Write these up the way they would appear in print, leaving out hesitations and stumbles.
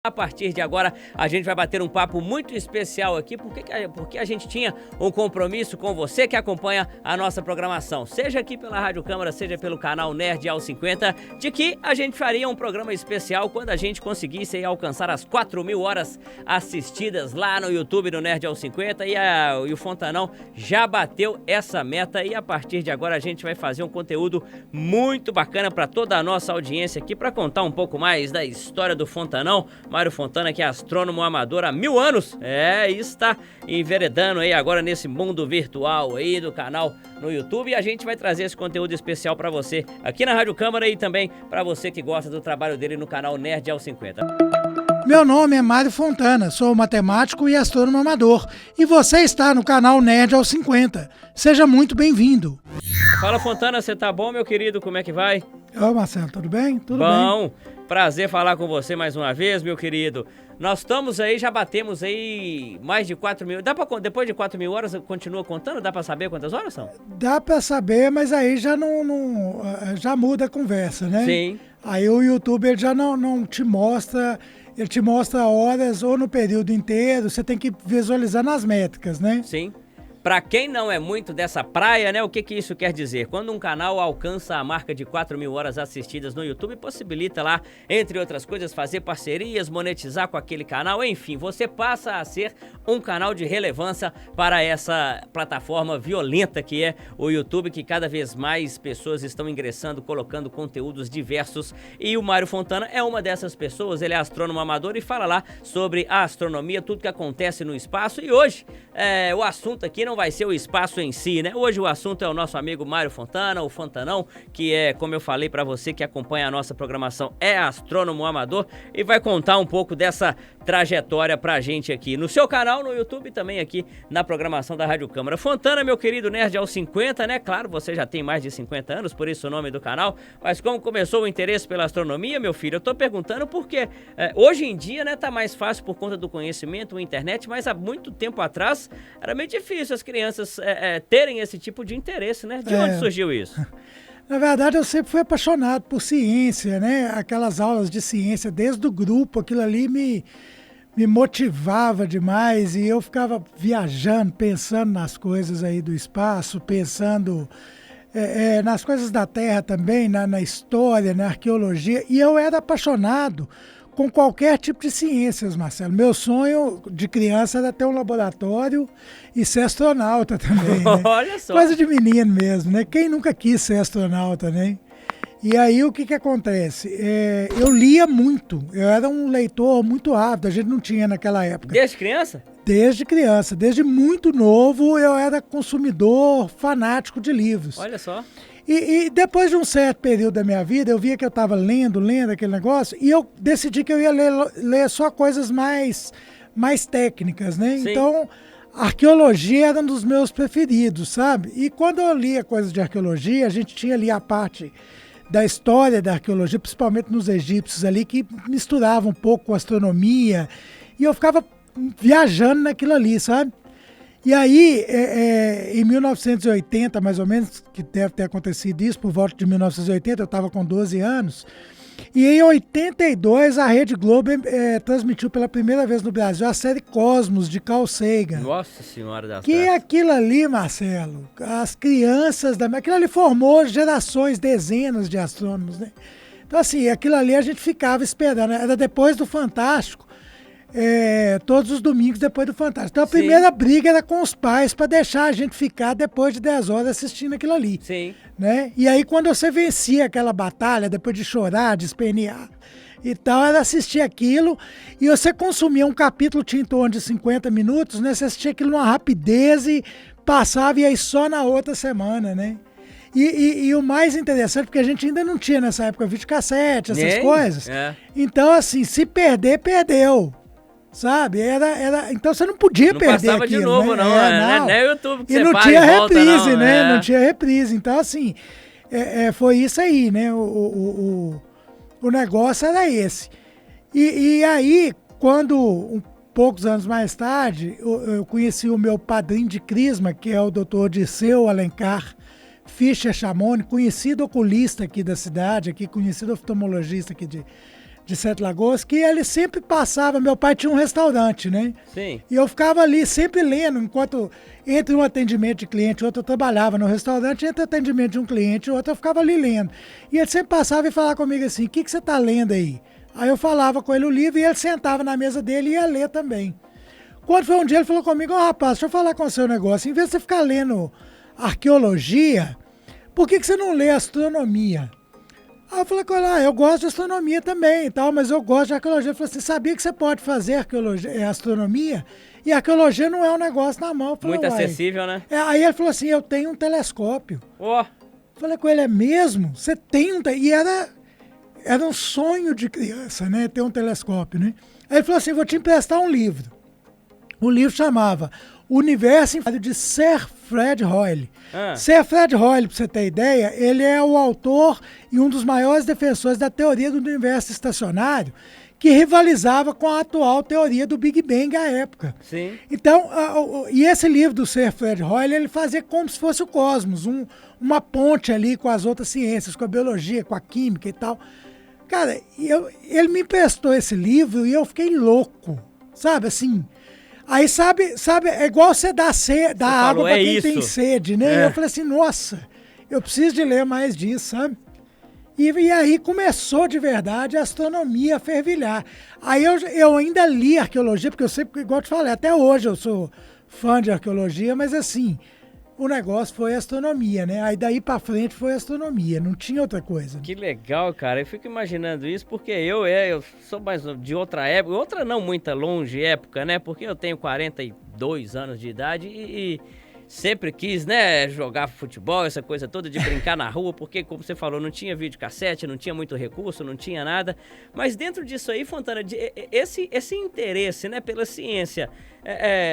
A partir de agora, a gente vai bater um papo muito especial aqui, porque a gente tinha um compromisso com você que acompanha a nossa programação, seja aqui pela Rádio Câmara, seja pelo canal Nerd ao 50, de que a gente faria um programa especial quando a gente conseguisse alcançar as 4.000 horas assistidas lá no YouTube do Nerd ao 50, e o Fontanão já bateu essa meta, e a partir de agora a gente vai fazer um conteúdo muito bacana para toda a nossa audiência aqui, para contar um pouco mais da história do Fontanão. Mário Fontana, que é astrônomo amador há 1000 anos, e está enveredando aí agora nesse mundo virtual aí do canal no YouTube, e a gente vai trazer esse conteúdo especial para você aqui na Rádio Câmara e também para você que gosta do trabalho dele no canal Nerd ao 50. Meu nome é Mário Fontana, sou matemático e astrônomo amador, e você está no canal Nerd ao 50. Seja muito bem-vindo. Fala, Fontana, você tá bom, meu querido? Como é que vai? Ô, Marcelo, tudo bem? Tudo bom. bem. Prazer falar com você mais uma vez, meu querido. Nós estamos aí, já batemos aí mais de 4.000. Depois de 4.000 horas, continua contando? Dá pra saber quantas horas são? Dá pra saber, mas aí já já muda a conversa, né? Sim. Aí o YouTube ele já não te mostra, ele te mostra horas ou no período inteiro, você tem que visualizar nas métricas, né? Sim. Pra quem não é muito dessa praia, né, o que isso quer dizer? Quando um canal alcança a marca de 4.000 horas assistidas no YouTube, possibilita lá, entre outras coisas, fazer parcerias, monetizar com aquele canal, enfim, você passa a ser um canal de relevância para essa plataforma violenta que é o YouTube, que cada vez mais pessoas estão ingressando, colocando conteúdos diversos, e o Mário Fontana é uma dessas pessoas. Ele é astrônomo amador e fala lá sobre a astronomia, tudo que acontece no espaço, e hoje o assunto aqui não vai ser o espaço em si, né? Hoje o assunto é o nosso amigo Mário Fontana, o Fontanão, que é, como eu falei pra você que acompanha a nossa programação, é astrônomo amador e vai contar um pouco dessa trajetória pra gente aqui no seu canal, no YouTube e também aqui na programação da Rádio Câmara. Fontana, meu querido Nerd aos 50, né? Claro, você já tem mais de 50 anos, por isso o nome do canal, mas como começou o interesse pela astronomia, meu filho? Eu tô perguntando porque hoje em dia, né, tá mais fácil por conta do conhecimento, a internet, mas há muito tempo atrás era meio difícil as crianças terem esse tipo de interesse, né? De onde surgiu isso? Na verdade, eu sempre fui apaixonado por ciência, né? Aquelas aulas de ciência, desde o grupo, aquilo ali me motivava demais, e eu ficava viajando, pensando nas coisas aí do espaço, pensando nas coisas da Terra também, na história, na arqueologia, e eu era apaixonado com qualquer tipo de ciências, Marcelo. Meu sonho de criança era ter um laboratório e ser astronauta também, né? Olha só. Coisa de menino mesmo, né? Quem nunca quis ser astronauta, né? E aí o que acontece? Eu lia muito, eu era um leitor muito ávido, a gente não tinha naquela época. Desde criança? Desde criança, desde muito novo eu era consumidor fanático de livros. Olha só. E depois de um certo período da minha vida, eu via que eu estava lendo aquele negócio, e eu decidi que eu ia ler só coisas mais técnicas, né? Sim. Então, arqueologia era um dos meus preferidos, sabe? E quando eu lia coisas de arqueologia, a gente tinha ali a parte da história da arqueologia, principalmente nos egípcios ali, que misturava um pouco com astronomia, e eu ficava viajando naquilo ali, sabe? E aí, em 1980, mais ou menos, que deve ter acontecido isso, por volta de 1980, eu estava com 12 anos, e em 82 a Rede Globo transmitiu pela primeira vez no Brasil a série Cosmos, de Carl Sagan. Nossa Senhora das Que Graças. aquilo ali, Marcelo, as crianças, aquilo ali formou gerações, dezenas de astrônomos, né? Então, assim, aquilo ali a gente ficava esperando, era depois do Fantástico, todos os domingos depois do Fantástico. Então a primeira briga era com os pais para deixar a gente ficar depois de 10 horas assistindo aquilo ali. Sim. Né? E aí quando você vencia aquela batalha, depois de chorar, de espernear e tal, era assistir aquilo, e você consumia um capítulo, tinha em torno de 50 minutos, né? Você assistia aquilo numa rapidez e passava, e aí só na outra semana, né? E o mais interessante, porque a gente ainda não tinha nessa época videocassete, essas coisas. Então, assim, se perder, perdeu. Sabe? Então você não podia perder aquilo. Não passava de novo, né? Não é o YouTube que e você não para tinha e volta, reprise, não. né? Não tinha reprise. Então, assim, foi isso aí, né? O negócio era esse. E aí, quando, poucos anos mais tarde, eu conheci o meu padrinho de crisma, que é o Dr. Dirceu Alencar Fischer Chamoni, conhecido oculista aqui da cidade, conhecido oftalmologista aqui de de Sete Lagoas, que ele sempre passava, meu pai tinha um restaurante, né? Sim. E eu ficava ali sempre lendo, enquanto entre um atendimento de cliente e outro eu trabalhava no restaurante, entre o atendimento de um cliente e outro eu ficava ali lendo. E ele sempre passava e falava comigo assim, o que você está lendo aí? Aí eu falava com ele o livro e ele sentava na mesa dele e ia ler também. Quando foi um dia ele falou comigo, rapaz, deixa eu falar com o seu negócio, em vez de você ficar lendo arqueologia, por que você não lê astronomia? Aí eu falei com ele, eu gosto de astronomia também e tal, mas eu gosto de arqueologia. Ele falou assim, sabia que você pode fazer astronomia? E arqueologia não é um negócio na mão. Eu falei, muito acessível, né? Aí ele falou assim, eu tenho um telescópio. Ó. Falei com ele, é mesmo? Você tem um telescópio? E era um sonho de criança, né? Ter um telescópio, né? Aí ele falou assim, vou te emprestar um livro. O livro chamava Universo de Sir Fred Hoyle. Sir Fred Hoyle, para você ter ideia, ele é o autor e um dos maiores defensores da teoria do universo estacionário, que rivalizava com a atual teoria do Big Bang à época. Sim. Então, e esse livro do Sir Fred Hoyle, ele fazia como se fosse o cosmos, uma ponte ali com as outras ciências, com a biologia, com a química e tal. Cara, ele me emprestou esse livro e eu fiquei louco, sabe, assim... Aí, sabe, é igual você dar água para quem tem sede, né? E eu falei assim, nossa, eu preciso de ler mais disso, sabe? E aí começou de verdade a astronomia a fervilhar. Aí eu ainda li arqueologia, porque eu sempre, igual eu te falei, até hoje eu sou fã de arqueologia, mas assim, o negócio foi astronomia, né? Aí daí pra frente foi astronomia, não tinha outra coisa. Que legal, cara. Eu fico imaginando isso porque eu sou mais de outra época, outra não muita longe época, né? Porque eu tenho 42 anos de idade e sempre quis, né, jogar futebol, essa coisa toda de brincar na rua, porque, como você falou, não tinha videocassete, não tinha muito recurso, não tinha nada. Mas dentro disso aí, Fontana, esse interesse, né, pela ciência,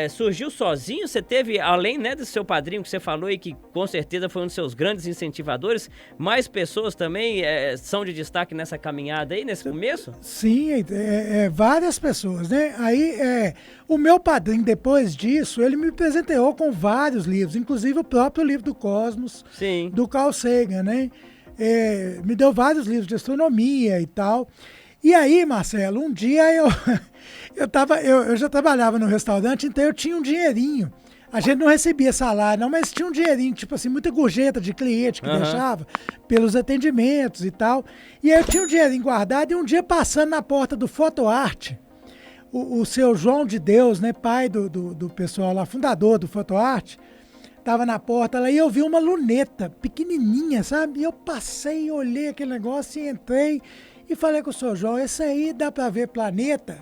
surgiu sozinho? Você teve, além, né, do seu padrinho que você falou e que com certeza foi um dos seus grandes incentivadores, mais pessoas também são de destaque nessa caminhada aí, nesse começo? Sim, várias pessoas, né? Aí, o meu padrinho, depois disso, ele me presenteou com vários livros, inclusive o próprio livro do Cosmos, sim, do Carl Sagan, né? Me deu vários livros de astronomia e tal. E aí, Marcelo, um dia eu já trabalhava no restaurante, então eu tinha um dinheirinho. A gente não recebia salário, não, mas tinha um dinheirinho, tipo assim, muita gorjeta de cliente que deixava pelos atendimentos e tal. E aí eu tinha um dinheirinho guardado e um dia passando na porta do FotoArt, o seu João de Deus, né, pai do pessoal lá, fundador do FotoArt, tava na porta lá e eu vi uma luneta pequenininha, sabe? E eu passei, olhei aquele negócio e entrei e falei com o seu João, esse aí dá pra ver planeta?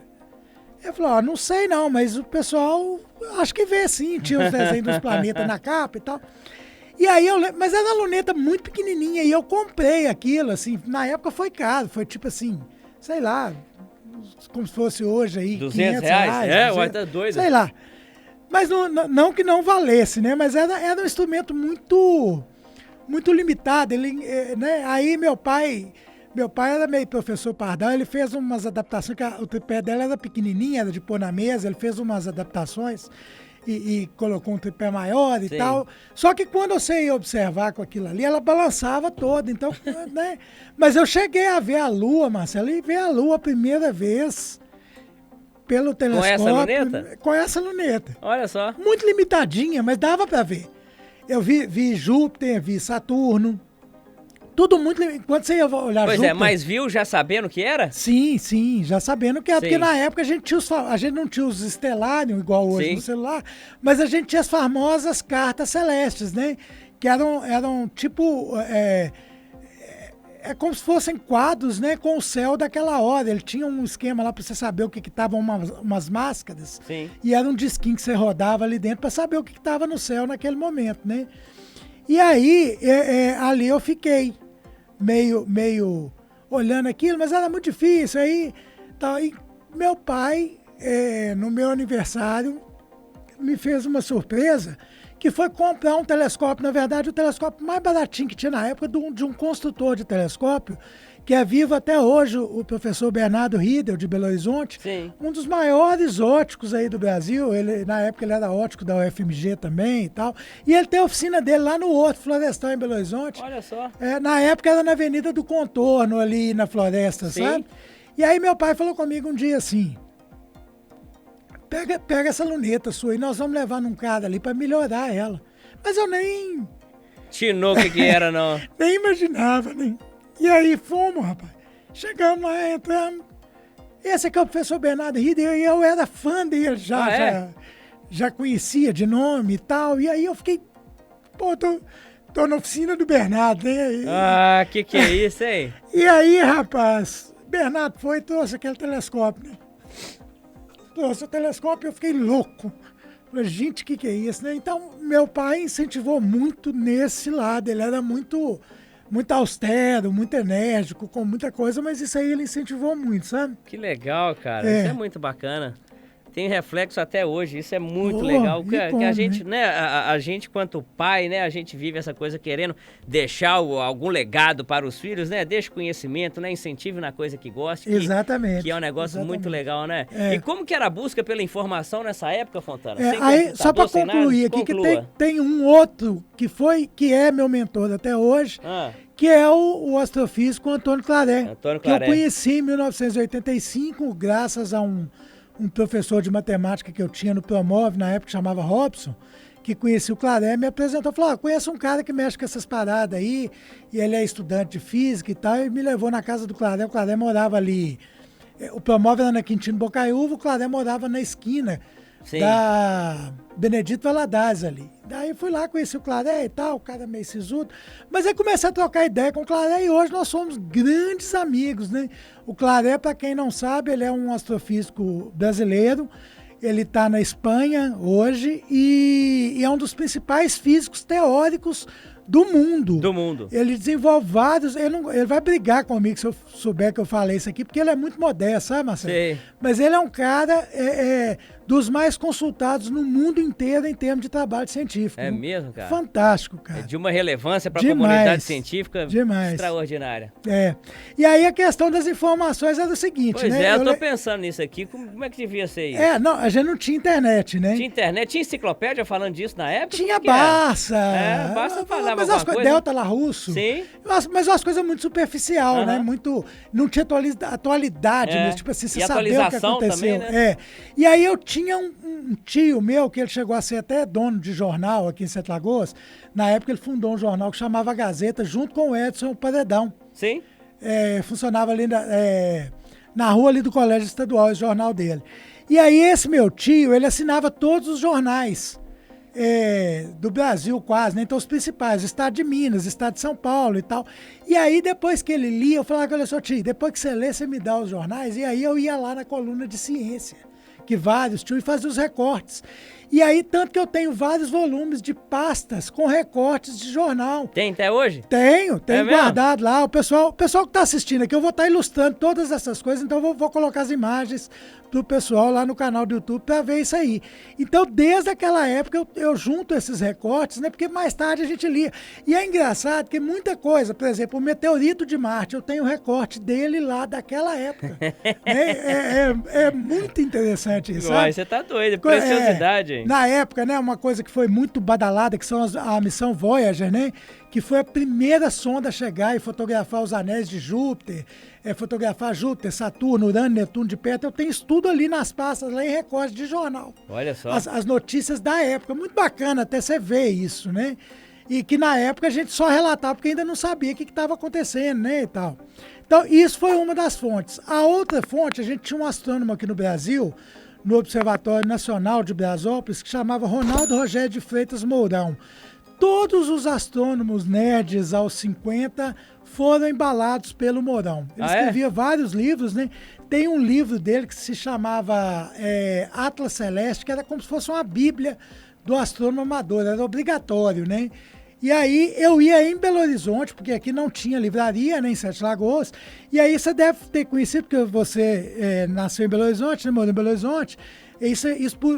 Ele falou, não sei não, mas o pessoal acho que vê sim, tinha os desenhos dos planetas na capa e tal. E aí mas era uma luneta muito pequenininha e eu comprei aquilo, assim, na época foi caro, foi tipo assim, sei lá, como se fosse hoje aí, 200 reais, ué, tá doido. Sei lá. Mas não que não valesse, né? Mas era um instrumento muito, muito limitado. Ele, né? Aí meu pai era meio professor pardal, ele fez umas adaptações, que o tripé dela era pequenininha, era de pôr na mesa, ele fez umas adaptações e colocou um tripé maior e tal. Só que quando você ia observar com aquilo ali, ela balançava toda, então, né? Mas eu cheguei a ver a Lua, Marcelo, e ver a Lua a primeira vez pelo telescópio. Com essa luneta? Com essa luneta. Olha só. Muito limitadinha, mas dava pra ver. Eu vi Júpiter, vi Saturno. Tudo muito limitado. Quando você ia olhar Pois Júpiter... mas viu já sabendo o que era? Sim, já sabendo o que era. Porque na época a gente não tinha os Stellarium, igual hoje no celular, mas a gente tinha as famosas cartas celestes, né? Que eram tipo... como se fossem quadros, né, com o céu daquela hora. Ele tinha um esquema lá para você saber o que estavam umas máscaras. Sim. E era um disquinho que você rodava ali dentro para saber o que estava no céu naquele momento, né? E aí, ali eu fiquei meio olhando aquilo, mas era muito difícil. Aí, tá, e meu pai, no meu aniversário, me fez uma surpresa, que foi comprar um telescópio, na verdade o telescópio mais baratinho que tinha na época, de um construtor de telescópio, que é vivo até hoje, o professor Bernardo Riedel, de Belo Horizonte, Sim. Um dos maiores óticos aí do Brasil. Na época ele era ótico da UFMG também e tal, e ele tem a oficina dele lá no Horto Florestal, em Belo Horizonte. Olha só. Na época era na Avenida do Contorno, ali na Floresta, Sim. sabe? E aí meu pai falou comigo um dia assim, pega essa luneta sua e nós vamos levar num cara ali para melhorar ela. Mas eu nem... Tinou o que era, não. Nem imaginava, nem. E aí fomos, rapaz. Chegamos lá, entramos. Esse aqui é o professor Bernardo Rieder, e eu era fã dele já conhecia de nome e tal. E aí eu fiquei, pô, tô na oficina do Bernardo, né? Que é isso, hein? E aí, rapaz, Bernardo foi e trouxe aquele telescópio, né? Trouxe o telescópio e eu fiquei louco. Falei, gente, o que é isso, né? Então, meu pai incentivou muito nesse lado. Ele era muito austero, muito enérgico, com muita coisa, mas isso aí ele incentivou muito, sabe? Que legal, cara. Isso é muito bacana. Tem reflexo até hoje, isso é muito legal. Que a gente, né, a gente, quanto pai, né, a gente vive essa coisa querendo deixar algum legado para os filhos, né? Deixa conhecimento, né? Incentive na coisa que goste. Exatamente. Que é um negócio muito legal, né? E como que era a busca pela informação nessa época, Fontana? Aí, só para concluir aqui, que tem um outro que é meu mentor até hoje, que é o astrofísico Antônio Claré, que eu conheci em 1985, graças a um professor de matemática que eu tinha no Promove, na época chamava Robson, que conhecia o Claré, me apresentou, falou, conheço um cara que mexe com essas paradas aí, e ele é estudante de física e tal, e me levou na casa do Claré. O Claré morava ali, o Promove era na Quintino Bocaiúva, o Claré morava na esquina da Benedito Valadares ali. Daí fui lá, conheci o Claré e tal, o cara meio sisudo. Mas aí comecei a trocar ideia com o Claré e hoje nós somos grandes amigos, né? O Claré, para quem não sabe, ele é um astrofísico brasileiro. Ele está na Espanha hoje e é um dos principais físicos teóricos do mundo. Ele desenvolve vários... Ele vai brigar comigo se eu souber que eu falei isso aqui, porque ele é muito modesto, sabe, Marcelo? Sim. Mas ele é um cara dos mais consultados no mundo inteiro em termos de trabalho científico. É mesmo, cara? Fantástico, cara. É de uma relevância para a comunidade científica extraordinária. E aí a questão das informações era o seguinte, né? Eu tô pensando nisso aqui, como é que devia ser isso? A gente não tinha internet, né? Tinha internet? Tinha enciclopédia falando disso na época? Tinha Barça. Barça falava mas alguma coisa. Delta Larusso. Sim. Mas umas coisas muito superficial, né? Não tinha atualidade mesmo, tipo assim, você sabia o que aconteceu. Também, né? E aí eu tinha um tio meu, que ele chegou a ser até dono de jornal aqui em Sete Lagoas. Na época ele fundou um jornal que chamava Gazeta, junto com o Edson Paredão. Sim. Funcionava ali na rua ali do Colégio Estadual, esse jornal dele. E aí esse meu tio, ele assinava todos os jornais do Brasil quase, né? Então os principais, Estado de Minas, Estado de São Paulo e tal. E aí depois que ele lia, eu falava, olha só, tio, depois que você lê, você me dá os jornais. E aí eu ia lá na coluna de ciência, que vários tinham, e fazia os recortes. E aí, tanto que eu tenho vários volumes de pastas com recortes de jornal. Tem até hoje? Tenho guardado lá. O pessoal que está assistindo aqui, eu vou estar ilustrando todas essas coisas, então eu vou colocar as imagens do pessoal lá no canal do YouTube para ver isso aí. Então, desde aquela época, eu junto esses recortes, né? Porque mais tarde a gente lia. E é engraçado que muita coisa, por exemplo, o meteorito de Marte, eu tenho o recorte dele lá daquela época. É muito interessante isso, sabe? Você tá doido, preciosidade. Na época, né, uma coisa que foi muito badalada, que são a missão Voyager, né, que foi a primeira sonda a chegar e fotografar os anéis de Júpiter, fotografar Júpiter, Saturno, Urano, Netuno de perto. Eu tenho isso tudo ali nas pastas, lá em recorte de jornal. Olha só. As notícias da época. Muito bacana até você ver isso, né? E que na época a gente só relatava porque ainda não sabia o que estava acontecendo, né, e tal. Então, isso foi uma das fontes. A outra fonte, a gente tinha um astrônomo aqui no Brasil, no Observatório Nacional de Brasópolis, que chamava Ronaldo Rogério de Freitas Mourão. Todos os astrônomos nerds aos 50 foram embalados pelo Mourão. Ele escrevia vários livros, né? Tem um livro dele que se chamava Atlas Celeste, que era como se fosse uma bíblia do astrônomo amador, era obrigatório, né? E aí eu ia em Belo Horizonte, porque aqui não tinha livraria, nem em Sete Lagoas. E aí você deve ter conhecido, porque você nasceu em Belo Horizonte, né, morou em Belo Horizonte. Isso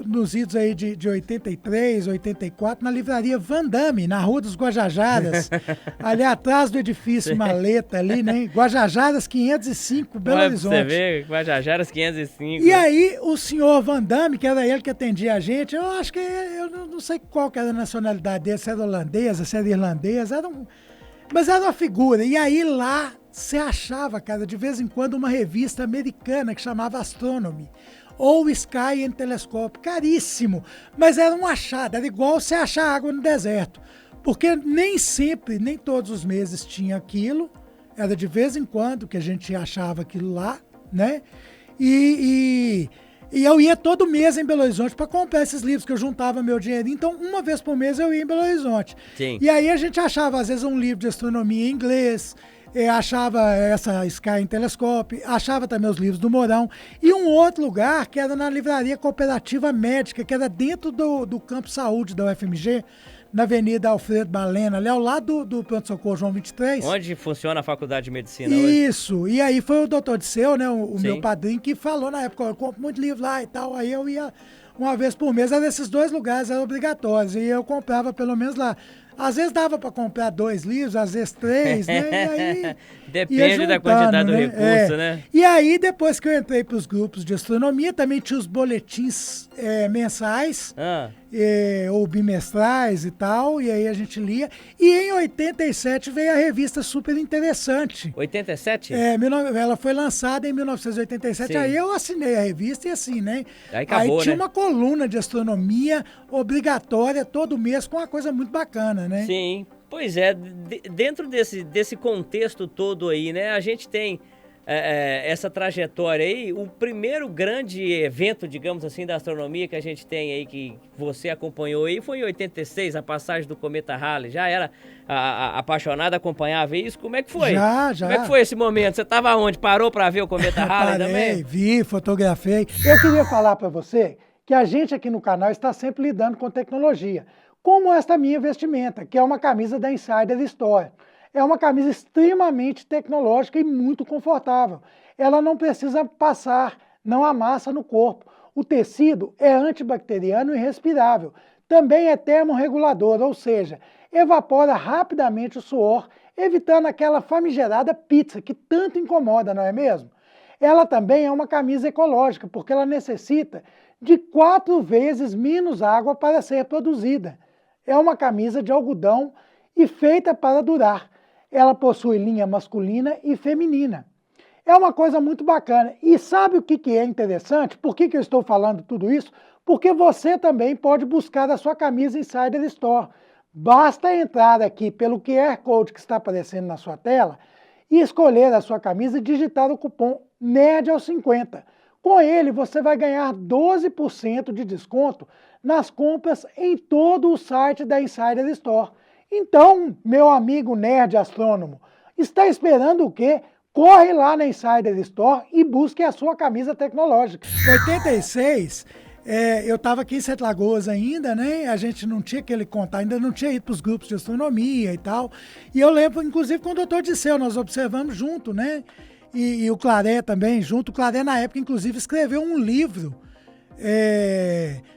nos idos aí de 83, 84, na livraria Van Damme, na Rua dos Guajajaras, ali atrás do edifício Maleta ali, né? Guajajaras 505, Belo Horizonte. Você vê, Guajajaras 505. E aí o senhor Van Damme, que era ele que atendia a gente, eu acho que, eu não sei qual que era a nacionalidade dele, se era holandesa, se era irlandesa, mas era uma figura. E aí lá você achava, cara, de vez em quando uma revista americana que chamava Astronomy, ou Sky and Telescope, caríssimo, mas era um achado, era igual você achar água no deserto, porque nem sempre, nem todos os meses tinha aquilo, era de vez em quando que a gente achava aquilo lá, né? E eu ia todo mês em Belo Horizonte para comprar esses livros, que eu juntava meu dinheiro. Então, uma vez por mês eu ia em Belo Horizonte. Sim. E aí a gente achava, às vezes, um livro de astronomia em inglês, achava essa Sky em Telescope, achava também os livros do Mourão. E um outro lugar, que era na Livraria Cooperativa Médica, que era dentro do Campo Saúde da UFMG, na Avenida Alfredo Balena, ali ao lado do Pronto-Socorro João 23. Onde funciona a Faculdade de Medicina hoje. Isso, e aí foi o doutor Disseu, né, o Sim. meu padrinho, que falou na época, eu compro muito livro lá e tal, aí eu ia uma vez por mês, era esses 2 lugares, eram obrigatórios, e eu comprava pelo menos lá. Às vezes dava para comprar 2 livros, às vezes 3, né? E aí Depende da quantidade do recurso, né? E aí, depois que eu entrei para os grupos de astronomia, também tinha os boletins mensais, ou bimestrais e tal, e aí a gente lia. E em 87 veio a revista Super Interessante. 87? Ela foi lançada em 1987, Sim. aí eu assinei a revista e assim, né? Aí acabou, tinha né? uma coluna de astronomia obrigatória todo mês com uma coisa muito bacana, né? Sim, pois é, dentro desse contexto todo aí, né, a gente tem essa trajetória aí, o primeiro grande evento, digamos assim, da astronomia que a gente tem aí, que você acompanhou aí, foi em 86, a passagem do cometa Halley. Já era apaixonado, acompanhava isso? Como é que foi? Já. Como é que foi esse momento? Você estava onde? Parou para ver o cometa Halley também? Vi, fotografei. Eu queria falar para você que a gente aqui no canal está sempre lidando com tecnologia, como esta minha vestimenta, que é uma camisa da Insider Store. É uma camisa extremamente tecnológica e muito confortável. Ela não precisa passar, não amassa no corpo. O tecido é antibacteriano e respirável. Também é termorregulador, ou seja, evapora rapidamente o suor, evitando aquela famigerada pizza que tanto incomoda, não é mesmo? Ela também é uma camisa ecológica, porque ela necessita de 4 vezes menos água para ser produzida. É uma camisa de algodão e feita para durar. Ela possui linha masculina e feminina. É uma coisa muito bacana. E sabe o que é interessante? Por que eu estou falando tudo isso? Porque você também pode buscar a sua camisa Insider Store. Basta entrar aqui pelo QR Code que está aparecendo na sua tela e escolher a sua camisa e digitar o cupom NERD50. Com ele, você vai ganhar 12% de desconto nas compras em todo o site da Insider Store. Então, meu amigo nerd astrônomo, está esperando o quê? Corre lá na Insider Store e busque a sua camisa tecnológica. Em 86, eu estava aqui em Sete Lagoas ainda, né? A gente não tinha aquele contato, ainda não tinha ido para os grupos de astronomia e tal. E eu lembro, inclusive, com o doutor Disseu, nós observamos junto, né? E o Claré também junto. O Claré, na época, inclusive, escreveu um livro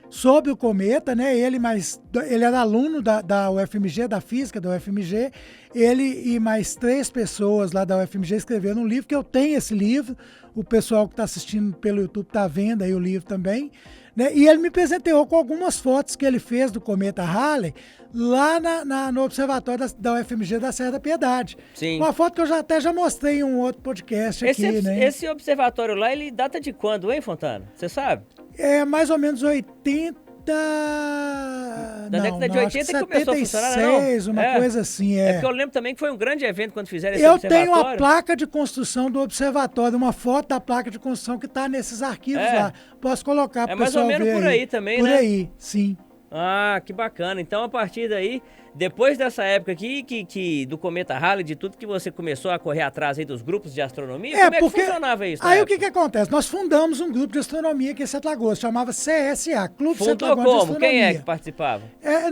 sobre o cometa, né? Ele era aluno da UFMG, da física da UFMG. Ele e mais 3 pessoas lá da UFMG escreveram um livro, que eu tenho esse livro. O pessoal que está assistindo pelo YouTube está vendo aí o livro também. Né? E ele me presenteou com algumas fotos que ele fez do cometa Halley lá no observatório da UFMG da Serra da Piedade. Sim. Uma foto que eu já mostrei em um outro podcast aqui, né? Esse observatório lá, ele data de quando, hein, Fontana? Você sabe? É mais ou menos 80... Da década de 80 que começou a funcionar, não? Uma coisa assim, É porque eu lembro também que foi um grande evento quando fizeram esse Eu observatório. tenho a placa de construção do observatório, uma foto da placa de construção que está nesses arquivos lá. Posso colocar para o pessoal ver. É mais ou menos por aí também, por né? Por aí, sim. Ah, que bacana. Então, a partir daí, depois dessa época aqui, do cometa Halley, de tudo que você começou a correr atrás aí dos grupos de astronomia, como é que funcionava isso? Aí o que acontece? Nós fundamos um grupo de astronomia aqui em Sete Lagoas, chamava CSA, Clube Sete Lagoas de Astronomia. Quem é que participava?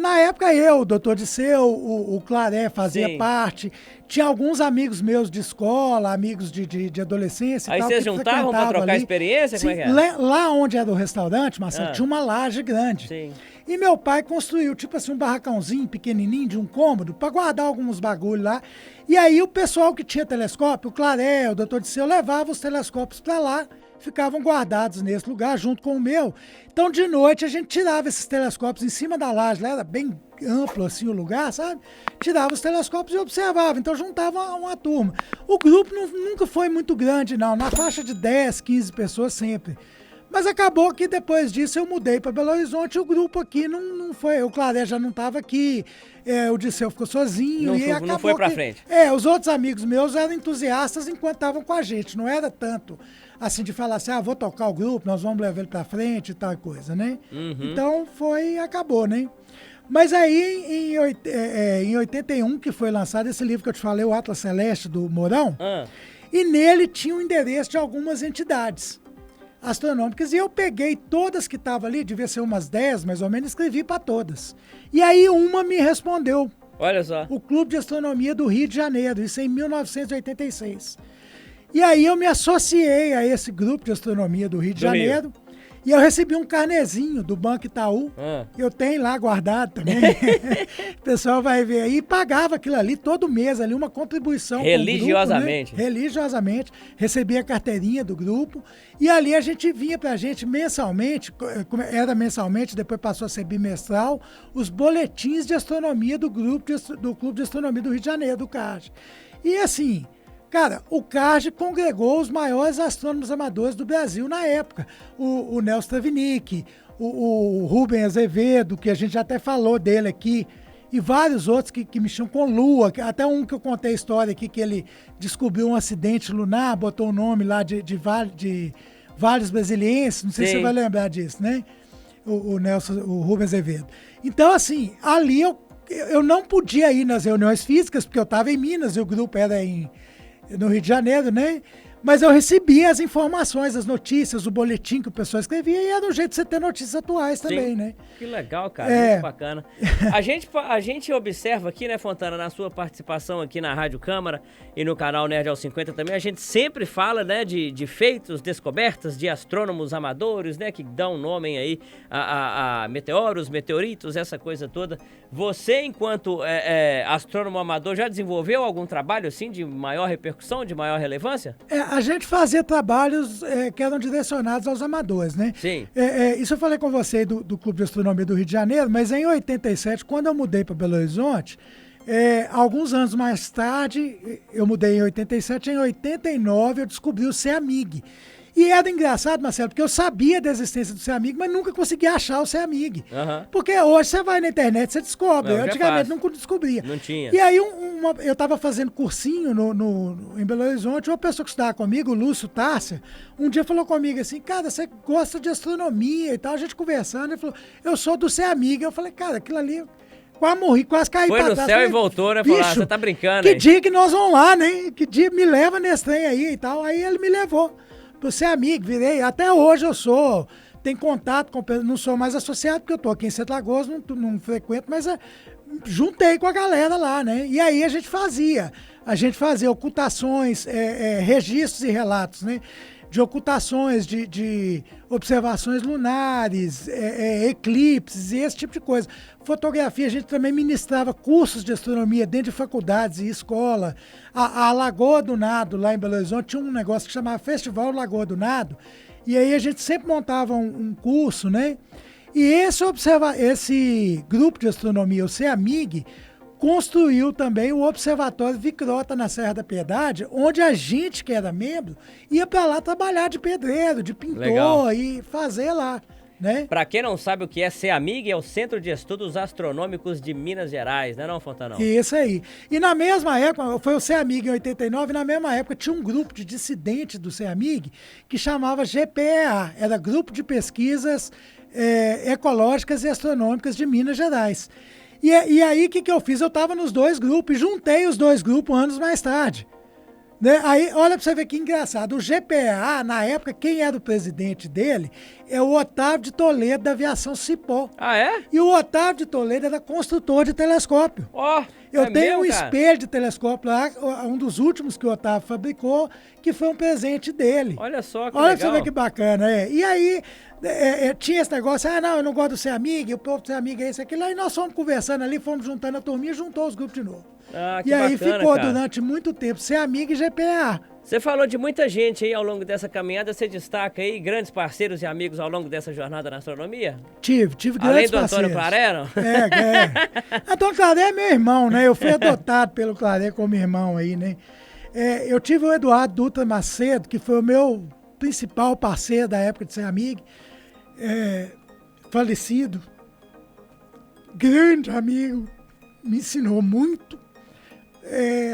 Na época o doutor Disseu, o Claré fazia parte, tinha alguns amigos meus de escola, amigos de adolescência e tal. Aí vocês juntavam para trocar experiência? Sim, como é que era? Lá onde era o restaurante, Marcelo, tinha uma laje grande. Sim. E meu pai construiu, tipo assim, um barracãozinho pequenininho de um cômodo para guardar alguns bagulho lá. E aí o pessoal que tinha telescópio, o Claré, o doutor Disseu, levava os telescópios para lá ficavam guardados nesse lugar, junto com o meu. Então, de noite, a gente tirava esses telescópios em cima da laje, lá era bem amplo assim o lugar, sabe? Tirava os telescópios e observava, então juntava uma turma. O grupo nunca foi muito grande, não, na faixa de 10, 15 pessoas sempre. Mas acabou que depois disso eu mudei para Belo Horizonte e o grupo aqui não foi. O Claré já não estava aqui, o Disseu ficou sozinho. Não foi para frente. Os outros amigos meus eram entusiastas enquanto estavam com a gente. Não era tanto assim de falar assim, vou tocar o grupo, nós vamos levar ele para frente e tal coisa, né? Uhum. Então acabou, né? Mas aí em 81 que foi lançado esse livro que eu te falei, o Atlas Celeste do Mourão, e nele tinha o endereço de algumas entidades astronômicas, e eu peguei todas que estavam ali, devia ser umas 10 mais ou menos, escrevi para todas. E aí uma me respondeu. Olha só. O Clube de Astronomia do Rio de Janeiro, isso em 1986. E aí eu me associei a esse grupo de astronomia do Rio de Janeiro. E eu recebi um carnezinho do Banco Itaú. Eu tenho lá guardado também. O pessoal vai ver aí. E pagava aquilo ali todo mês, ali uma contribuição. Religiosamente. Grupo, né? Religiosamente. Recebia a carteirinha do grupo. E ali a gente vinha pra gente mensalmente, era mensalmente, depois passou a ser bimestral, os boletins de astronomia do Clube de Astronomia do Rio de Janeiro, do CARG. E assim... Cara, o CARG congregou os maiores astrônomos amadores do Brasil na época. O Nelson Travinick, o Rubem Azevedo, que a gente já até falou dele aqui, e vários outros que mexiam com Lua, até um que eu contei a história aqui, que ele descobriu um acidente lunar, botou o nome lá de Vales Brasilienses, não sei se você vai lembrar disso, né? O Rubem Azevedo. Então, assim, ali eu não podia ir nas reuniões físicas, porque eu estava em Minas e o grupo era no Rio de Janeiro, né? Mas eu recebia as informações, as notícias, o boletim que o pessoal escrevia, e era um jeito de você ter notícias atuais também, né? Que legal, cara, muito bacana. A gente observa aqui, né, Fontana, na sua participação aqui na Rádio Câmara e no canal Nerd aos 50 também, a gente sempre fala, né, de feitos, descobertas de astrônomos amadores, né, que dão nome aí a meteoros, meteoritos, essa coisa toda. Você, enquanto astrônomo amador, já desenvolveu algum trabalho, assim, de maior repercussão, de maior relevância? A gente fazia trabalhos que eram direcionados aos amadores, né? Sim. Isso eu falei com você do Clube de Astronomia do Rio de Janeiro, mas em 87, quando eu mudei para Belo Horizonte, alguns anos mais tarde, eu mudei em 87, em 89 eu descobri o CEAMIG. E era engraçado, Marcelo, porque eu sabia da existência do CEAMIG, mas nunca conseguia achar o CEAMIG. Porque hoje você vai na internet, você descobre. Eu antigamente nunca descobria. Não tinha. E aí eu estava fazendo cursinho em Belo Horizonte, uma pessoa que estudava comigo, o Lúcio Tárcia, um dia falou comigo assim, cara, você gosta de astronomia e tal, a gente conversando, ele falou, eu sou do CEAMIG. Eu falei, cara, aquilo ali... Quase morri, quase caí pra trás. Foi no céu e voltou, né? Falou, você tá brincando, que dia que nós vamos lá, né? Que dia me leva nesse trem aí e tal. Aí ele me levou. Pro CEAMIG, virei. Até hoje eu tenho contato com, não sou mais associado, porque eu tô aqui em Sete Lagoas, não frequento, mas juntei com a galera lá, né? E aí a gente fazia ocultações, registros e relatos, né? De ocultações, de observações lunares, eclipses e esse tipo de coisa. Fotografia, a gente também ministrava cursos de astronomia dentro de faculdades e escola. A Lagoa do Nado, lá em Belo Horizonte, tinha um negócio que chamava Festival Lagoa do Nado, e aí a gente sempre montava um curso, né? E esse grupo de astronomia, o CEAMIG, construiu também o Observatório Vicrota na Serra da Piedade, onde a gente que era membro ia para lá trabalhar de pedreiro, de pintor. Legal. E fazer lá, né? Para quem não sabe o que é CEAMIG, é o Centro de Estudos Astronômicos de Minas Gerais, né, não, Fontanão? Isso aí. E na mesma época, foi o CEAMIG em 89, na mesma época tinha um grupo de dissidentes do CEAMIG que chamava GPEA, era Grupo de Pesquisas Ecológicas e Astronômicas de Minas Gerais. E aí, o que eu fiz? Eu estava nos dois grupos e juntei os dois grupos anos mais tarde. Né? Aí, olha para você ver que engraçado. O GPA, na época, quem era o presidente dele é o Otávio de Toledo, da aviação Cipó. Ah, é? E o Otávio de Toledo era construtor de telescópio. Eu tenho um espelho de telescópio lá, um dos últimos que o Otávio fabricou, que foi um presente dele. Olha só que Olha legal. Pra você ver que bacana. E aí, tinha esse negócio, não, eu não gosto do CEAMIG, o povo do CEAMIG é isso, aquilo. Aí nós fomos conversando ali, fomos juntando a turminha e juntou os grupos de novo. Que e aí bacana, ficou cara. durante muito tempo CEAMIG e GPA. Você falou de muita gente aí ao longo dessa caminhada, você destaca aí grandes parceiros e amigos ao longo dessa jornada na astronomia? Tive grandes parceiros. Além do Antônio Claré? Antônio Claré é meu irmão, né? Eu fui adotado pelo Claré como irmão aí, né? Eu tive o Eduardo Dutra Macedo, que foi o meu principal parceiro da época de ser amigo, falecido, grande amigo, me ensinou muito.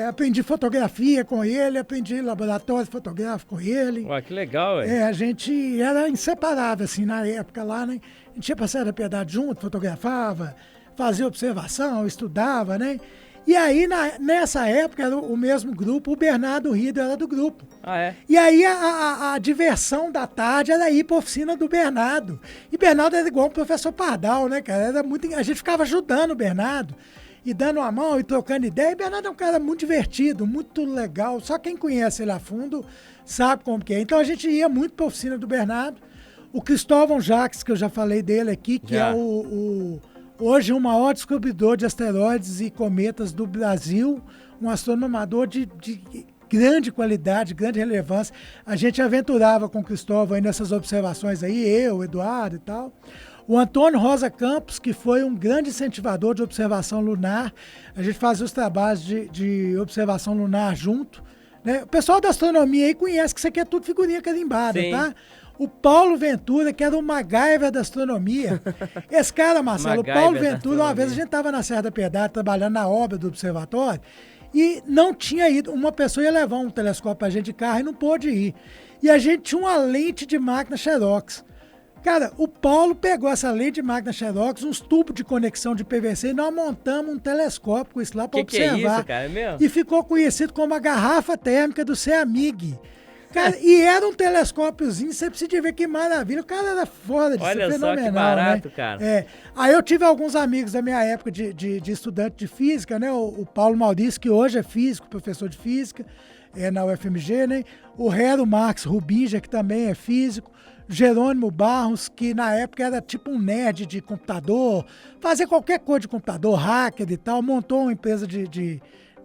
Aprendi fotografia com ele, aprendi laboratório fotográfico com ele. Ué, que legal, ué. A gente era inseparável, assim, na época lá, né? A gente ia pra Serra da Piedade junto, fotografava, fazia observação, estudava, né? E aí, nessa época, era o mesmo grupo, o Bernardo Rieder era do grupo. Ah, é? E aí, a diversão da tarde era ir pra oficina do Bernardo. E Bernardo era igual o professor Pardal, né, cara? A gente ficava ajudando o Bernardo. E dando uma mão e trocando ideia. E Bernardo é um cara muito divertido, muito legal. Só quem conhece ele a fundo sabe como que é. Então a gente ia muito para a oficina do Bernardo. O Cristóvão Jacques, que eu já falei dele aqui, que é hoje o maior descobridor de asteroides e cometas do Brasil. Um astrônomo amador de grande qualidade, grande relevância. A gente aventurava com o Cristóvão aí nessas observações aí, eu, o Eduardo e tal. O Antônio Rosa Campos, que foi um grande incentivador de observação lunar. A gente fazia os trabalhos de observação lunar junto. Né? O pessoal da astronomia aí conhece que isso aqui é tudo figurinha carimbada, Sim. tá? O Paulo Ventura, que era o MacGyver da astronomia. Esse cara, Marcelo, o Paulo Ventura, uma vez a gente estava na Serra da Piedade trabalhando na obra do observatório e não tinha ido. Uma pessoa ia levar um telescópio para a gente de carro e não pôde ir. E a gente tinha uma lente de máquina Xerox. Cara, o Paulo pegou essa lente de máquina Xerox, uns tubos de conexão de PVC, e nós montamos um telescópio com isso lá para observar. Que é isso, cara? É mesmo? E ficou conhecido como a garrafa térmica do CEAMIG. Cara, e era um telescópiozinho, você precisa ver que maravilha. O cara era fora disso, olha fenomenal, só que barato, né? cara. Aí eu tive alguns amigos da minha época de estudante de física, né? O Paulo Maurício, que hoje é físico, professor de física, na UFMG, né? O Hero Marx Rubinja, que também é físico. Jerônimo Barros, que na época era tipo um nerd de computador, fazia qualquer coisa de computador, hacker e tal, montou uma empresa de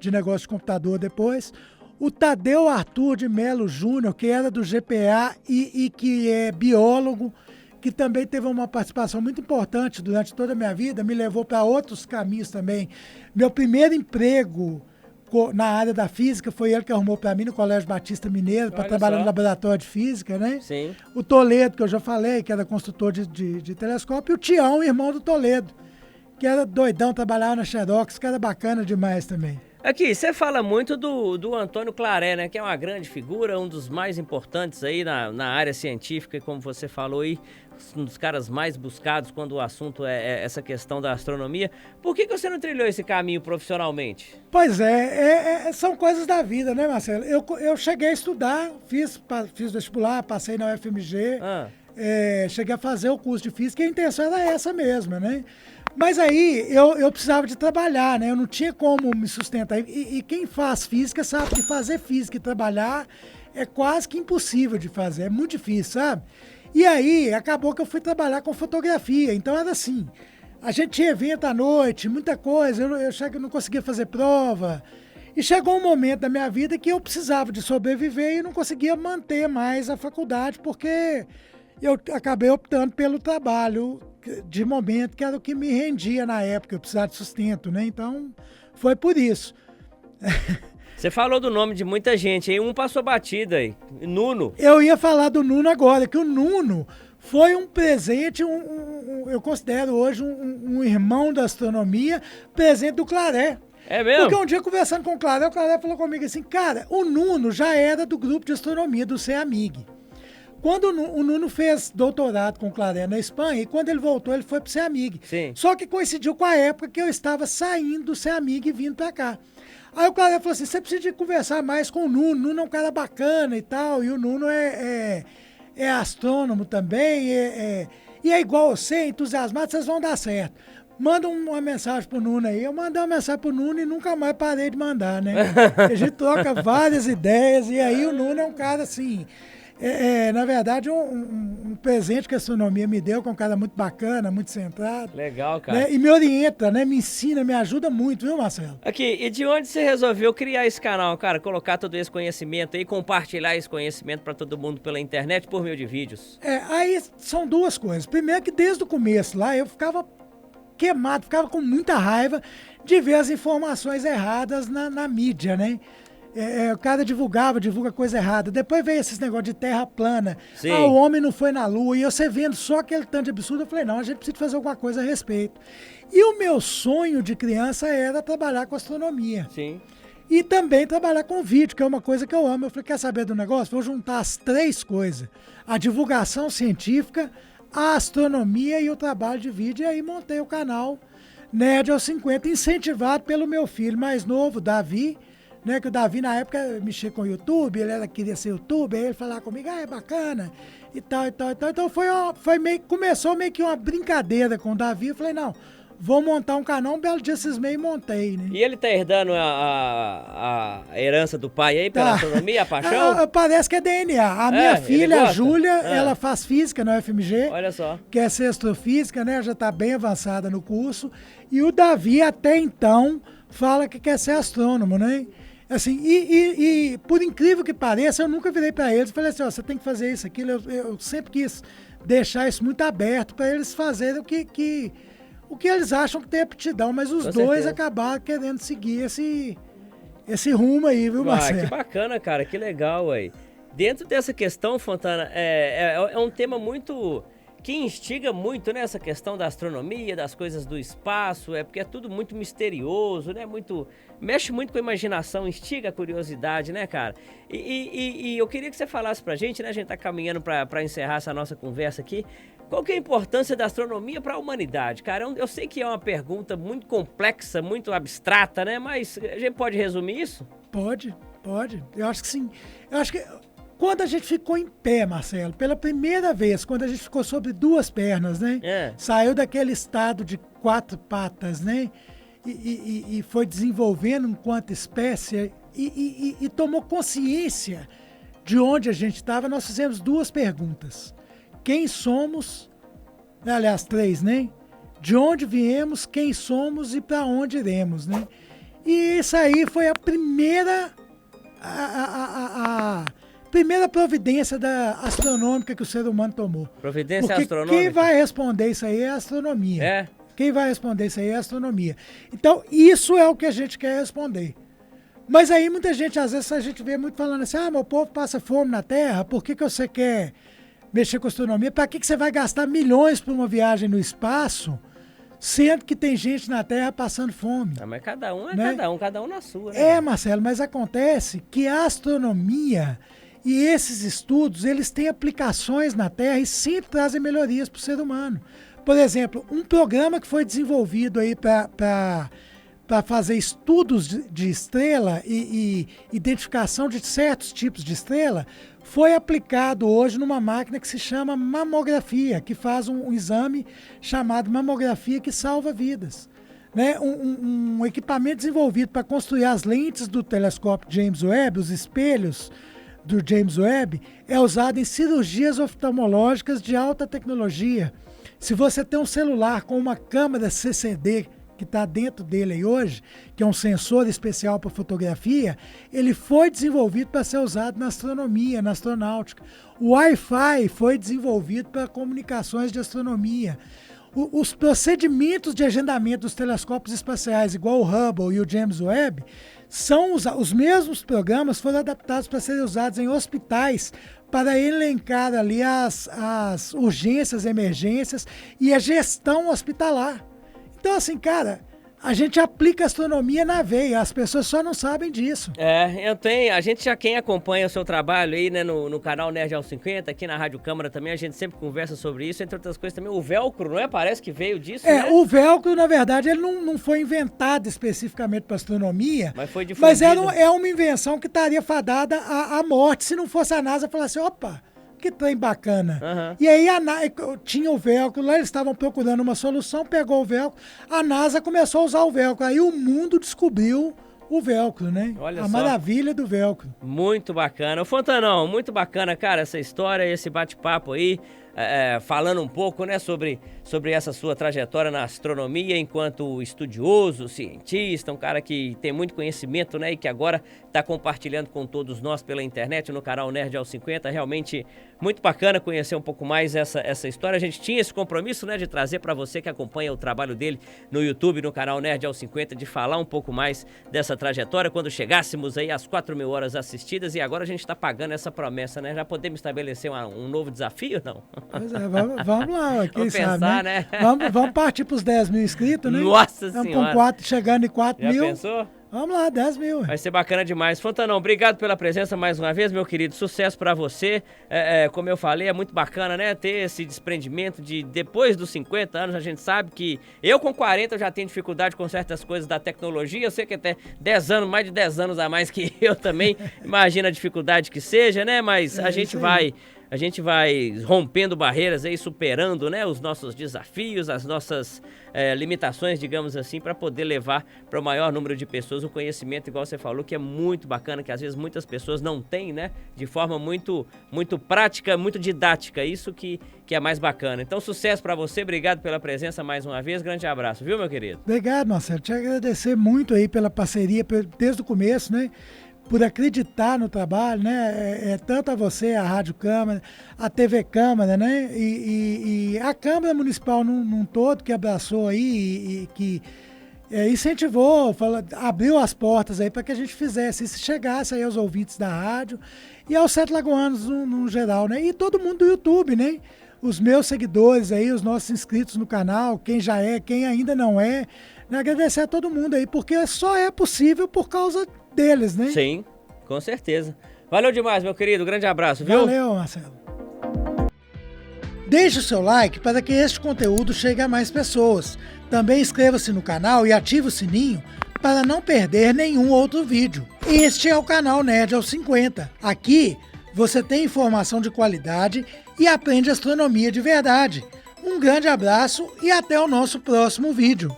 negócio de computador depois. O Tadeu Arthur de Melo Júnior, que era do GPA e que é biólogo, que também teve uma participação muito importante durante toda a minha vida, me levou para outros caminhos também. Meu primeiro emprego na área da física, foi ele que arrumou para mim no Colégio Batista Mineiro, para trabalhar no laboratório de física, né? Sim. O Toledo, que eu já falei, que era construtor de telescópio, e o Tião, irmão do Toledo, que era doidão, trabalhava na Xerox, que era bacana demais também. Aqui, você fala muito do Antônio Claré, né? Que é uma grande figura, um dos mais importantes aí na área científica, e como você falou aí, um dos caras mais buscados quando o assunto é essa questão da astronomia. Por que você não trilhou esse caminho profissionalmente? Pois são coisas da vida, né, Marcelo? Eu cheguei a estudar, fiz vestibular, passei na UFMG, cheguei a fazer o curso de física e a intenção era essa mesma, né? Mas aí eu precisava de trabalhar, né? Eu não tinha como me sustentar. E quem faz física sabe que fazer física e trabalhar é quase que impossível de fazer, é muito difícil, sabe? E aí acabou que eu fui trabalhar com fotografia, então era assim, a gente tinha evento à noite, muita coisa, eu não conseguia fazer prova. E chegou um momento da minha vida que eu precisava de sobreviver e não conseguia manter mais a faculdade, porque eu acabei optando pelo trabalho de momento, que era o que me rendia na época, eu precisava de sustento, né? Então, foi por isso. Você falou do nome de muita gente aí, um passou batida aí, Nuno. Eu ia falar do Nuno agora, que o Nuno foi um presente, eu considero hoje um irmão da astronomia, presente do Claré. É mesmo? Porque um dia, conversando com o Claré falou comigo assim, cara, o Nuno já era do grupo de astronomia do CEAMIG. Quando o Nuno fez doutorado com o Claré na Espanha, e quando ele voltou, ele foi pro CEAMIG. Sim. Só que coincidiu com a época que eu estava saindo do CEAMIG e vindo pra cá. Aí o Claré falou assim, você precisa de conversar mais com o Nuno, o Nuno é um cara bacana e tal, e o Nuno é astrônomo também, e é igual você, entusiasmado, vocês vão dar certo. Manda uma mensagem pro Nuno aí. Eu mandei uma mensagem pro Nuno e nunca mais parei de mandar, né? A gente troca várias ideias, e aí o Nuno é um cara assim... Na verdade, um presente que a astronomia me deu, que é um cara muito bacana, muito centrado. Legal, cara. Né? E me orienta, né? Me ensina, me ajuda muito, viu, Marcelo? Aqui, e de onde você resolveu criar esse canal, cara? Colocar todo esse conhecimento aí, compartilhar esse conhecimento para todo mundo pela internet por meio de vídeos? Aí são duas coisas. Primeiro que desde o começo lá, eu ficava queimado, ficava com muita raiva de ver as informações erradas na mídia, né? O cara divulga coisa errada. Depois veio esses negócios de terra plana. Sim. O homem não foi na lua. E você vendo só aquele tanto de absurdo, eu falei, não, a gente precisa fazer alguma coisa a respeito. E o meu sonho de criança era trabalhar com astronomia. Sim. E também trabalhar com vídeo, que é uma coisa que eu amo. Eu falei, quer saber do negócio? Vou juntar as três coisas. A divulgação científica, a astronomia e o trabalho de vídeo. E aí montei o canal Nerd aos 50, incentivado pelo meu filho mais novo, Davi, né, que o Davi na época mexia com o YouTube, queria ser youtuber, aí ele falava comigo, é bacana, e tal. Então começou meio que uma brincadeira com o Davi, eu falei, não, vou montar um canal, um belo dia cismei e montei, né. E ele tá herdando a herança do pai aí pela astronomia, a paixão? Parece que é DNA. A minha filha, a Júlia, ela faz física no FMG. Olha só. Quer ser astrofísica, né, já tá bem avançada no curso, e o Davi até então fala que quer ser astrônomo, né. Assim, e por incrível que pareça, eu nunca virei para eles e falei assim, ó, você tem que fazer isso, aquilo. Eu sempre quis deixar isso muito aberto para eles fazerem o que eles acham que tem aptidão, mas os dois acabaram querendo seguir esse rumo aí, viu, Marcelo? Que bacana, cara, que legal, aí. Dentro dessa questão, Fontana, é um tema muito... que instiga muito, né, essa questão da astronomia, das coisas do espaço, porque é tudo muito misterioso, né, mexe muito com a imaginação, instiga a curiosidade, né, cara? E eu queria que você falasse pra gente, né, a gente tá caminhando pra encerrar essa nossa conversa aqui, qual que é a importância da astronomia para a humanidade, cara? Eu sei que é uma pergunta muito complexa, muito abstrata, né, mas a gente pode resumir isso? Pode, eu acho que sim. Eu acho que quando a gente ficou em pé, Marcelo, pela primeira vez, quando a gente ficou sobre duas pernas, né? Saiu daquele estado de quatro patas, né? E foi desenvolvendo enquanto espécie e tomou consciência de onde a gente estava. Nós fizemos duas perguntas. Quem somos? Aliás, três, né? De onde viemos, quem somos e para onde iremos, né? E isso aí foi a primeira... primeira providência astronômica que o ser humano tomou. Providência astronômica? Quem vai responder isso aí é a astronomia. É? Quem vai responder isso aí é a astronomia. Então, isso é o que a gente quer responder. Mas aí muita gente, às vezes a gente vê muito falando assim, meu povo passa fome na Terra, por que você quer mexer com astronomia? Para que você vai gastar milhões por uma viagem no espaço, sendo que tem gente na Terra passando fome? Mas cada um é, né? cada um na sua. Né? Marcelo, mas acontece que a astronomia... E esses estudos, eles têm aplicações na Terra e sempre trazem melhorias para o ser humano. Por exemplo, um programa que foi desenvolvido aí para fazer estudos de estrela e identificação de certos tipos de estrela foi aplicado hoje numa máquina que se chama mamografia, que faz um exame chamado mamografia que salva vidas. Né? Um equipamento desenvolvido para construir as lentes do telescópio James Webb, os espelhos do James Webb, é usado em cirurgias oftalmológicas de alta tecnologia. Se você tem um celular com uma câmera CCD que está dentro dele aí hoje, que é um sensor especial para fotografia, ele foi desenvolvido para ser usado na astronomia, na astronáutica. O Wi-Fi foi desenvolvido para comunicações de astronomia. Os procedimentos de agendamento dos telescópios espaciais, igual o Hubble e o James Webb, são os mesmos programas foram adaptados para serem usados em hospitais para elencar ali as urgências, emergências e a gestão hospitalar. Então, assim, cara, a gente aplica astronomia na veia, as pessoas só não sabem disso. Quem acompanha o seu trabalho aí, né, no canal Nerd aos 50, aqui na Rádio Câmara também, a gente sempre conversa sobre isso, entre outras coisas também, o velcro, não é? Parece que veio disso, né? O velcro, na verdade, ele não foi inventado especificamente para astronomia, mas foi difundido. Mas é uma invenção que estaria fadada à morte se não fosse a NASA falar assim, opa, que trem bacana. Uhum. E aí tinha o velcro lá, eles estavam procurando uma solução, pegou o velcro, a NASA começou a usar o velcro, aí o mundo descobriu o velcro, né? Olha a só. maravilha do velcro. Muito bacana. Ô Fontanão, muito bacana, cara, essa história, esse bate-papo aí, falando um pouco, né, sobre essa sua trajetória na astronomia enquanto estudioso, cientista, um cara que tem muito conhecimento, né, e que agora está compartilhando com todos nós pela internet, no canal Nerd aos 50. Realmente muito bacana conhecer um pouco mais essa história. A gente tinha esse compromisso, né, de trazer para você que acompanha o trabalho dele no YouTube, no canal Nerd aos 50, de falar um pouco mais dessa trajetória quando chegássemos aí às 4.000 horas assistidas, e agora a gente está pagando essa promessa, né? Já podemos estabelecer um novo desafio, não? Pois é, vamos lá, quem Vamos sabe, pensar, né? né? Vamos partir para os 10 mil inscritos, né? Nossa Estamos Senhora! chegando em 4 Já mil. pensou? Vamos lá, 10 mil. Vai ser bacana demais. Fontanão, obrigado pela presença mais uma vez, meu querido. Sucesso pra você. Como eu falei, é muito bacana, né? Ter esse desprendimento de depois dos 50 anos. A gente sabe que eu com 40 já tenho dificuldade com certas coisas da tecnologia. Eu sei que até 10 anos, mais de 10 anos a mais que eu também. Imagina a dificuldade que seja, né? Mas a gente vai rompendo barreiras aí, superando, né, os nossos desafios, as nossas limitações, digamos assim, para poder levar para o maior número de pessoas o conhecimento, igual você falou, que é muito bacana, que às vezes muitas pessoas não têm, né, de forma muito prática, muito didática, isso que é mais bacana. Então, sucesso para você, obrigado pela presença mais uma vez, grande abraço, viu, meu querido? Obrigado, Marcelo, te agradecer muito aí pela parceria desde o começo, né? Por acreditar no trabalho, né? Tanto a você, a Rádio Câmara, a TV Câmara, né? E a Câmara Municipal num todo que abraçou aí e que incentivou, abriu as portas aí para que a gente fizesse, se chegasse aí aos ouvintes da rádio e aos 7 lagoanos no geral, né? E todo mundo do YouTube, né? Os meus seguidores aí, os nossos inscritos no canal, quem já é, quem ainda não é, né? Agradecer a todo mundo aí, porque só é possível por causa deles, né? Sim, com certeza. Valeu demais, meu querido. Grande abraço, viu? Valeu, Marcelo. Deixe o seu like para que este conteúdo chegue a mais pessoas. Também inscreva-se no canal e ative o sininho para não perder nenhum outro vídeo. Este é o canal Nerd aos 50. Aqui você tem informação de qualidade e aprende astronomia de verdade. Um grande abraço e até o nosso próximo vídeo.